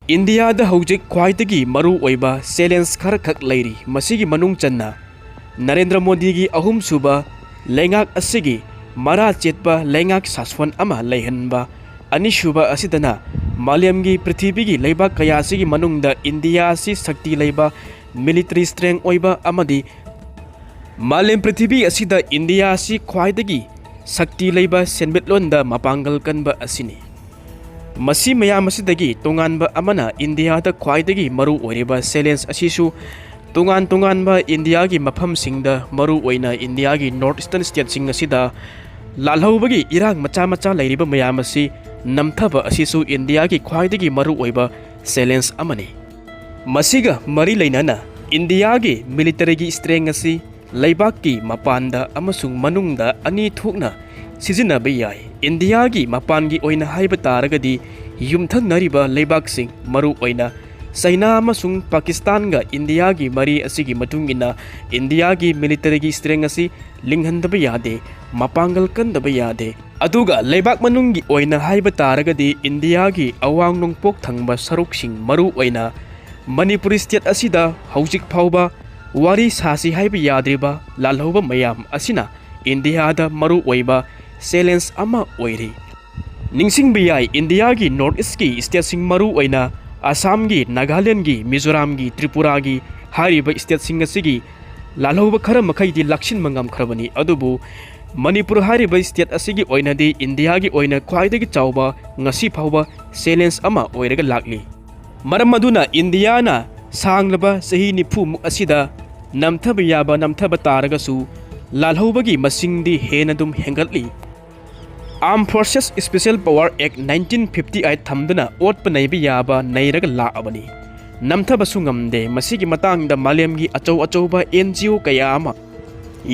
India दा हौजिक ख्वाइदगी मरु ओइबा challenge खर खक Larry मसिगी मनुंग चन्ना नरेंद्र मोदी की अहुम सुबा लैंगाक असिगी मरा चेतपा लैंगाक सासवन अमा लैहनबा अनिसुबा असिदना मालेमगी पृथ्वी की लैबाक कयासिगी मनुंगदा इंडिया असि शक्ति लैबा मिलिटरी स्ट्रेंथ ओइबा अमदी मालेम पृथ्वी असिदा इंडिया असि ख्वाइदगी शक्ति लैबा सेनबेटलोंदा मपांगल कनबा असिनी मसी मयाम असिदगी तोंगानबा अमना इंडिया दा ख्वाइदगी मरु ओइरेबा चैलेंज असिसु तोंगानबा इंडिया की मफम सिंगदा मरु ओइना इंडिया की नॉर्थ ईस्टर्न स्टेट सिंग असिदा लालहौबगी इरांग मचा मचा लैरिबा मयाम असि नमथबा असिसु इंडिया की ख्वाइदगी मरु ओइबा चैलेंज अमनी मसिगा मरी लैनाना इंडिया की मिलिटरी की स्ट्रेंथ असि लैबाक की मपानदा अमसुंग मनुंगदा अनी थोकना सिजिनबा याय इंडिया की मपान की ओइना हाइबा तारगदी युमथंगनरिबा लैबाकसिंग मरु ओइना चाइना अमसुंग पाकिस्तान गा इंडिया की मरी असिगी मतुंगिना इंडिया की मिलिटरी की स्ट्रेंथ असि लिंगहनदबा यादे मपांगल कंदबा यादे अदुगा लैबाक मनुंगी ओइना हाइबा तारगदी इंडिया की अवांग नोंगपोक थंगबा सरुकसिंग मरु ओइना मणिपुर स्टेट असिदा हौजिक फावबा वारी सासी हाइबा याद्रिबा लालहौबा मयाम असिना इंडिया दा मरु ओइबा चैलेंज अमा ओइरी निंगसिंग बियाई इंडिया की नॉर्थ ईस्ट की स्टेट सिंग मरु ओइना असम की नागालैंड की मिजोरम की त्रिपुरा की हारिबा स्टेट सिंग असिगी लालहौबा खर मखैदी लक्षिन मंगम खरबनी अदुबु मणिपुर हारिबा स्टेट असिगी ओइनादी इंडिया की ओइना ख्वाइदगी चावबा ngasi फावबा चैलेंज अमा ओइरगा लाक्ली मरम मदुना इंडिया ना सांगलबा सही निफु मुक असिदा नमथब याबा नमथब तारगसु लालहौबगी मसिंगदी हेनदुम हेंगतली arm forces special power act 1958 थमदना ओटप नैबि याबा नैरग लाअबनी नमथबसु ngamde मसिगी मतंगदा मालेमगी अचौ अचौबा NGO कया अमा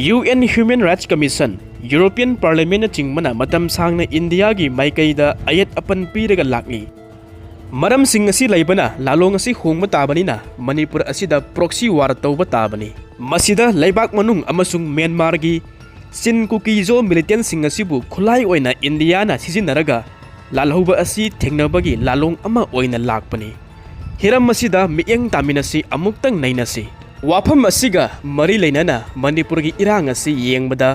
UN human rights commission European parliament चिंगमना मतम सांगना इंडिया की माइकैदा अयत अपन पीरगा लाक्ली मरम सिंग असि लैबना लालोंग असि होंगबा ताबनिना मणिपुर असिदा प्रॉक्सी वार तौबा ताबनी मसिदा लैबाक मनुंग अमसुंग म्यांमार की चिन कुकीजो मिलिटेंट सिंग असिबु खुलाई ओइना इंडिया ना सिजिनरगा लालहौबा असि थेंगनबगी लालोंग अमा ओइना लाकपनी हिरम मसिदा मियंग तामिनसि अमुक्तंग नैनसि वाफम असिगा मरी लैनाना मणिपुर की इरांग असि येंगबदा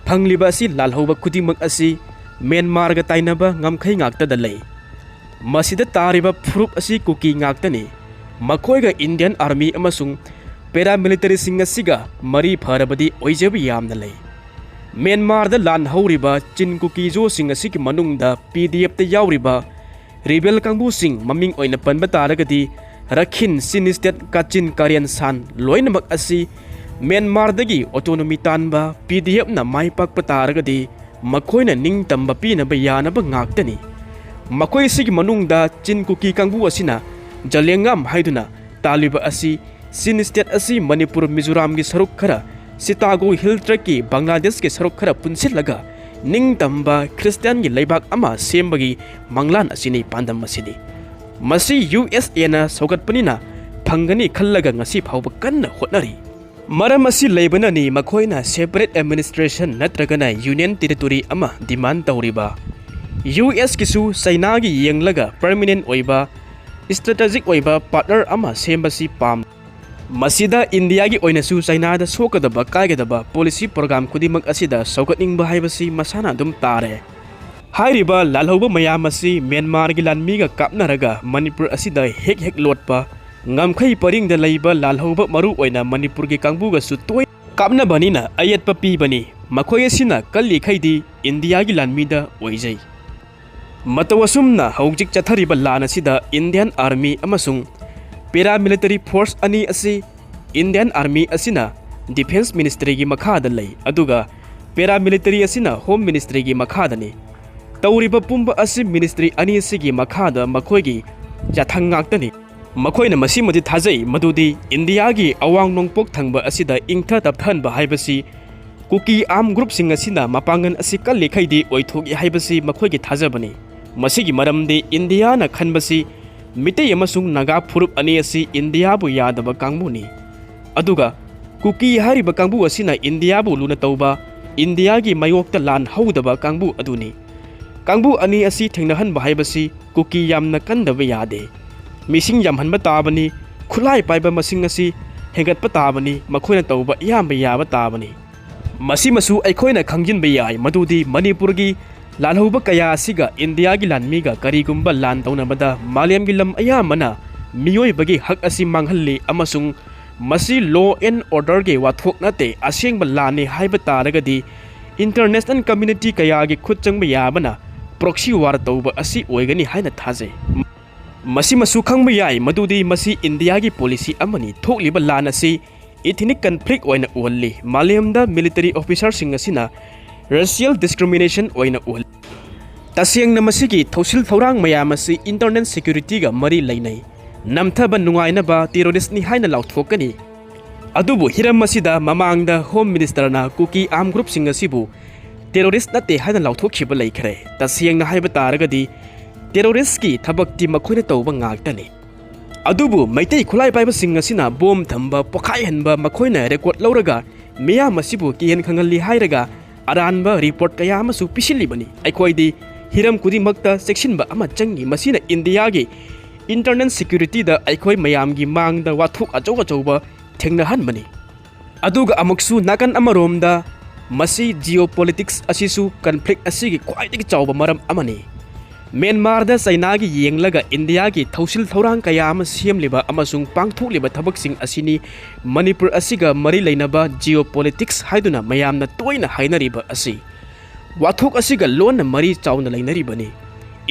फंगलिबा असि लालहौबा खुदिमक असि म्यांमार गा ताइनबा ngamkhai ngakta लै मसिदा तारिबा फुरुप असि कुकी ngaktani मखोइगा इंडियन आर्मी अमसुंग पैरामिलिटरी सिंग असिगा मरी फरबदी ओइजेब यामना लै म्यांमार दा लान हौरिबा चिन कुकीजो सिंग असिगी मनुंगदा PDF ता यावरिबा रिबेल कांगबु सिंग ममिंग ओइना पनबा तारगदी रखिन सिन स्टेट काचिन कारियन सान लोइनमक असि म्यांमार दगी ऑटोनोमी तानबा PDF ना माइपाकपा तारगदी मखोइना निंगतंबा पीनबा यानबा ngaktani मखोइ सिगी मनुंगदा चिन कुकी कांगबु असिना जलेंगम हाइदुना तालिबा असि सिन स्टेट असि मणिपुर मिजोरम की सरुक खरा सितागो हिल ट्रैक की बांग्लादेश के सरुक खरा पुनसिलगा निंगतंबा क्रिस्टियन की लैबाक अमा सेमबगी मंगलान असिनी पांदम असिनी मसी USA ना सौगतपनिना फंगनी खल्लगा ngasi फावबा कन्ना होटनरी मरम असि लैबनानी मखोइना सेपरेट एडमिनिस्ट्रेशन नत्रगना यूनियन टेरिटोरी अमा डिमांड तौरिबा US किसु चाइना की येंगलगा परमानेंट ओइबा स्ट्रेटेजिक ओइबा पार्टनर अमा सेमबसी पाम मसिदा इंडिया की ओइनसु चाइना दा सोकदबा कायगदबा पॉलिसी प्रोग्राम खुदिमक असिदा सौगतनिंगबा हाइबसी मसाना दुम तारे हाइरिबा लालहौबा मयाम असि म्यांमार की लानमीगा कापनरगा मणिपुर असिदा हेक हेक लोटपा ngamkhai paringda laiba lalhauba maru oina manipur ki kangbuga su toy kapna banina ayatpa pi bani makhoi asina kalli khaidi india gi lanmida oijai matawasumna haujik chathariba lana sida indian army amasung paramilitary force ani asi indian army asina defense ministry gi makhada lai aduga paramilitary asina home ministry gi makhada ni tawriba pumba asi ministry ani sigi makhada makhoi gi jathang ngaktani मखोइना मसिमदि थाजै मदुदि India की अवांग नोंगपोक थंगबा असिदा इंगथा तपथनबा हाइबसी कुकी आर्म ग्रुप सिंग असिना मपांगन असि कल्लि खैदि ओइथोगि हाइबसी मखोइगी थाजबनि मसिगी मरमदि इंडिया ना खनबसी मितै अमसुंग नागा फुरुप अनि असि इंडिया बु यादबा कांगबुनि अदुगा कुकी हारिबा कांगबु असिना इंडिया बु लुना तौबा इंडिया की मयोक्ता लान हौदबा कांगबु अदुनि कांगबु अनि असि थेंगनहनबा हाइबसी कुकी यामना कन्दबा यादे ꯃꯤꯁꯤꯡ ꯌꯥꯝꯍꯟꯕ ꯇꯥꯕꯅꯤ ꯈꯨꯠꯂꯥꯏ ꯄꯥꯏꯕ ꯃꯁꯤꯡ ꯑꯁꯤ ꯍꯦꯟꯒꯠꯄ ꯇꯥꯕꯅꯤ ꯃꯈꯣꯏꯅ ꯇꯧꯕ ꯏꯌꯥꯝꯕ ꯌꯥꯕ ꯇꯥꯕꯅꯤ ꯃꯁꯤꯃꯁꯨ ꯑꯩꯈꯣꯏꯅ ꯈꯪꯖꯤꯟꯕ ꯌꯥꯏ ꯃꯗꯨꯗꯤ ꯃꯅꯤꯄꯨꯔꯒꯤ ꯂꯥꯜꯍꯧꯕ ꯀꯌꯥ ꯑꯁꯤꯒ ꯏꯟꯗꯤꯌꯥꯒꯤ ꯂꯥꯟꯃꯤꯒ ꯀꯔꯤꯒꯨꯝꯕ ꯂꯥꯟ ꯇꯧꯅꯕꯗ ꯃꯥꯂꯦꯝꯒꯤ ꯂꯝ ꯑꯌꯥꯝꯕꯅ ꯃꯤꯑꯣꯏꯕꯒꯤ ꯍꯛ ꯑꯁꯤ ꯃꯥꯡꯍꯜꯂꯤ ꯑꯃꯁꯨꯡ ꯃꯁꯤ ꯂꯣ ꯑꯦꯟ ꯑꯣꯔꯗꯔꯒꯤ ꯋꯥꯊꯣꯛ ꯅꯠꯇꯦ ꯑꯁꯦꯡꯕ ꯂꯥꯟꯅꯤ ꯍꯥꯏꯕ ꯇꯥꯔꯒꯗꯤ इंटरनेशनल कम्युनिटी कयागी खुद चंग याबना प्रॉक्सी वार तौब असी ओइगनी हाइना थाजे मसी मसु खंग याय मदुदी मसी इंडिया की पॉलिसी अमनी थोकलिब लान असी इथनिक कन्फ्लिक्ट ओइना उहल्ली मालेमदा मिलिटरी ऑफिसर सिंग असिना रेशियल डिस्क्रिमिनेशन ओइना उहल तसेंग नमसिगी थौसिल थौरांग मयाम असी इंटरनेट सिक्योरिटी गा मरी लैनै नमथब नुंगाइनबा टेररिस्ट नि हाइना लाउथोकनी अदुबु हिरम मसिदा ममांगदा होम मिनिस्टरना कुकी आर्म ग्रुप सिंग असिबु टेररिस्ट नते हाइना लाउथोखिबा लैखरे तसेंगना हाइबा तारगदी टेररिस्ट की थबक्ति मखोइना तौबा ngaktani अदुबु मैतै खुलाइ पाइबा सिंग असिना बोम थंबा पोखाइ हनबा मखोइना रेकॉर्ड लौरगा मिया मसिबु कियन खंगली हाइरगा अरानबा रिपोर्ट कया अमसु पिसिलिबनी अखोइदी हिरम कुदिमक्ता सेक्शनबा अमा चंगी मसिना इंडिया गी इंटरनेट सिक्योरिटी दा अखोइ मयामगी मांगदा वाथुक अचौ अचौबा थेंगनहनबनी अदुगा अमुकसु नाकन अमरोमदा मसी जियोपॉलिटिक्स असिसु कन्फ्लिक्ट असिगी ख्वाइदगी चावबा मरम अमनी म्यांमार दा चाइना की येंगलगा इंडिया की थौसिल थौरांग कया अमा सेमलिबा अमसुंग पांगथोकलिबा थबकसिंग असिनी मणिपुर असिगा मरी लैनबा जियोपॉलिटिक्स हाइदुना मयामना तोइना हाइनरिबा असी वाथोक असिगा लोन मरी चावना लैनरिबनी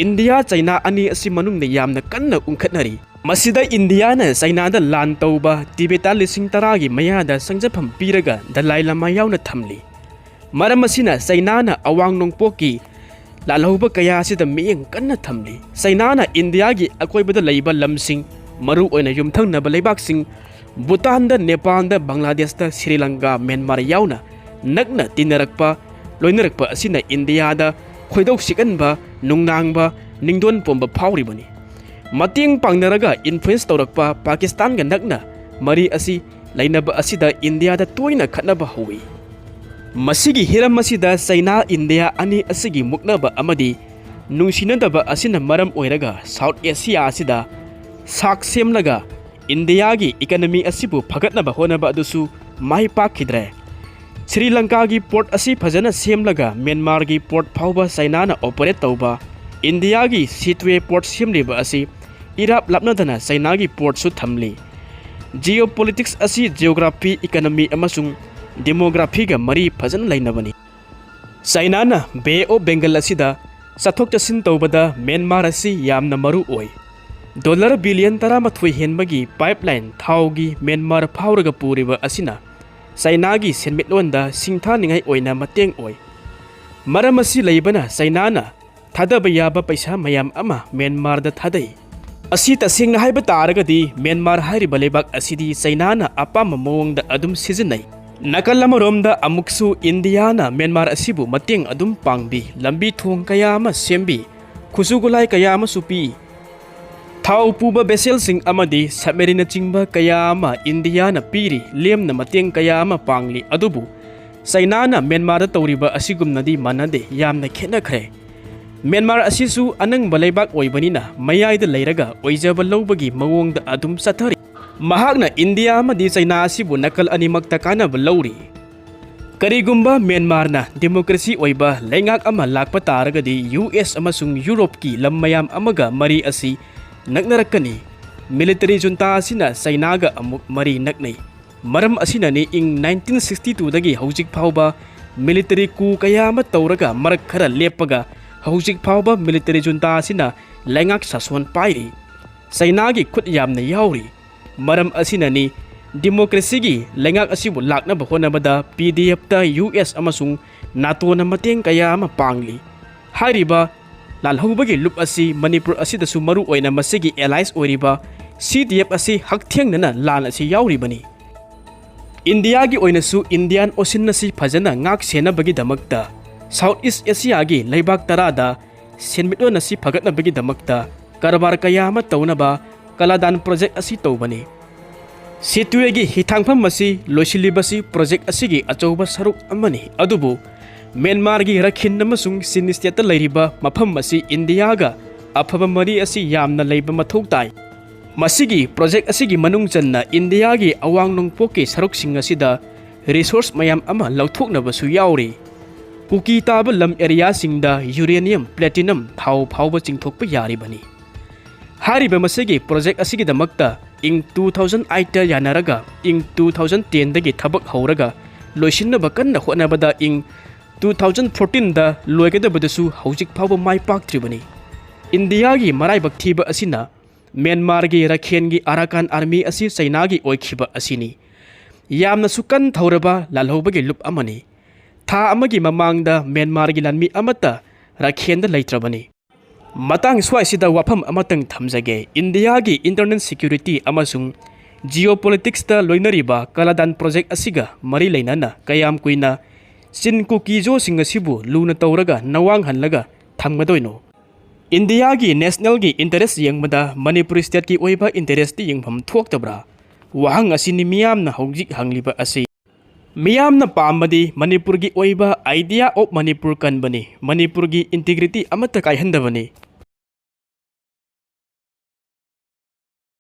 इंडिया चाइना अनि असि मनुंगना यामना कन्ना उंखतनरी masida India na China da lan tauba Tibeta lising taragi mayada sangjapam piraga Dalai Lama yauna thamli maram asina China na awang nongpoki lalhauba kaya sida miyeng kanna thamli China na India gi akoibada leiba lamsing maru oina yumthang na balaibak sing Bhutan da Nepal da Bangladesh da Sri Lanka Myanmar yauna nakna tinarakpa loinarakpa asina India da khoidok sikanba nungnangba ningdon pomba phawribani मतिंग पांगनरगा influence तौरक्पा पाकिस्तान गा नकना मरी असि लैनबा असिदा India दा तोइना खतनबा होई मसिगी Hiram मसिदा China India अनि असिगी मुक्नबा अमदी नुंसिनदबा असिना मरम ओइरगा साउथ एशिया असिदा साक सेमलगा इंडिया गी इकोनॉमी असिबु फगतनबा होनबा अदुसु माइ पाखिद्रे श्रीलंका गी पोर्ट असि फजना सेमलगा म्यांमार गी पोर्ट फावबा चाइना ना ऑपरेट तौबा इंडिया गी सीटवे पोर्ट सेमलिबा असि इराप लापनदना चाइना की पोर्ट सु थमली जियोपॉलिटिक्स असि जियोग्राफी इकोनॉमी अमसुंग डेमोग्राफी गा मरी फजन लैनबनी चाइना ना बे ऑफ बेंगल असिदा चथोक चसिन तौबदा म्यांमार असि यामना मरु ओइ डॉलर बिलियन 13 हेनबगी पाइपलाइन थाउगी म्यांमार फावरगा पुरिबा असिना चाइना की सेनमिटलोंदा सिंथा निंगाई ओइना मतेंग ओइ मरम असि लैबना चाइना ना थादब याबा पैसा मयाम अमा म्यांमार दा थादै असि तसेंगना हाइबा तारगदी म्यांमार हाइरिबा लेबाक असिदी चाइना ना अपाम मवंगदा अदुम सिजनai नकल अमरोमदा अमुकसु इंडिया ना म्यांमार असिबु मतेंग अदुम पांगबी लंबी थोंग कया अमा सेमबी खुसुगुलाइ कया अमा सुपी थाउ पुबा बेसेल सिंग अमदी सबमेरिन चिंगबा कया अमा इंडिया ना पीरी लेमना मतेंग कया अमा पांगली अदुबु चाइना ना म्यांमार तौरिबा असिगुमनदी मानदे यामना खेनखरे म्यांमार असिसु अनंग बलैबाक ओइबनिना मयाइदा लैरगा ओइजबा लौबगी मवोंगदा अदुम चथरी महागना इंडिया अमदी चाइना असिबु नकल अनिमक्ता कानबा लौरी करिगुम्बा म्यांमार ना डेमोक्रेसी ओइबा लैंगाक अमा लाकपा तारगदी यूएस अमसुंग यूरोप की लम मयाम अमगा मरी असि नकनरकनी मिलिटरी जुंता असिना चाइनागा अमुक मरी नकनै मरम असिनानि इंग 1962 दगी हौजिक फावबा मिलिटरी कू कया अमा तौरगा मरक खरा लेपगा हौजिक फावबा मिलिटरी जुंता असिना लैंगाक सासोन पाइरी चाइना की खुद यामना यावरी मरम असिनानि डेमोक्रेसी की लैंगाक असिबु लाकनबा होनबदा पीडीएफ ता यूएस अमसुंग नाटो ना मतेंग कया अमा पांगली हाइरिबा लालहौबगी लुप असि मणिपुर असिदसु मरु ओइना मसिगी एलाइज ओइरिबा सीडीएफ असि हकथेंगना लान असि यावरिबनी इंडिया की ओइनसु इंडियन ओशन नसि फजना ngak senabagi damakta South East Asia की लैबाक तरादा सेनमिटोन असि फगतनबगी दमक्ता कारबार कया अमा तौनबा कलादान प्रोजेक्ट असि तौबनी सेतुएगी हिथांगफम असि लोइसिलिबसि प्रोजेक्ट असिगी अचौबा सरुक अमनी अदुबु म्यांमार की रखिन अमसुंग सिनिस्टेट लैरिबा मफम असि इंडियागा अफबा मरी असि यामना लैबा मथौ ताई Masigi project asigi manung channa India gi awang nongpoki saroksinga sida resource mayam ama lauthoknabasu yauri. Kuki taba lam area singda uranium, platinum, thau phauba chingthokpa yaribani. Hariba masigi project asigi damakta ing 2008 ta yanaraga ing 2010 dagi thabak hauraga loisinaba kanna hotnabada ing 2014 da loigadabadasu haujik phauba mai paktribani. India gi maraibak thiba asina Myanmar gi Rakhen gi Arakan army asi China gi oikhiba asini. Yamna sukan thauraba lalhoba gi lup amani. Tha amagi mamangda Myanmar gi lanmi amata Rakhen da leitrabani. Matang swai sida wafam amatang thamjage India gi internal security amasung geopolitics ta loinariba Kaladan project asiga mari leinana kayam kuina sin kukijo singa sibu luna tawraga nawang hanlaga thamgadoino. India gi national gi interest yengmada Manipur state ki oiba interest ti yengpham thoktabra wahang asini miyamna hojik hangliba asi miyamna pamadi Manipur gi oiba idea of Manipur kanbani Manipur gi integrity amata kaihandabani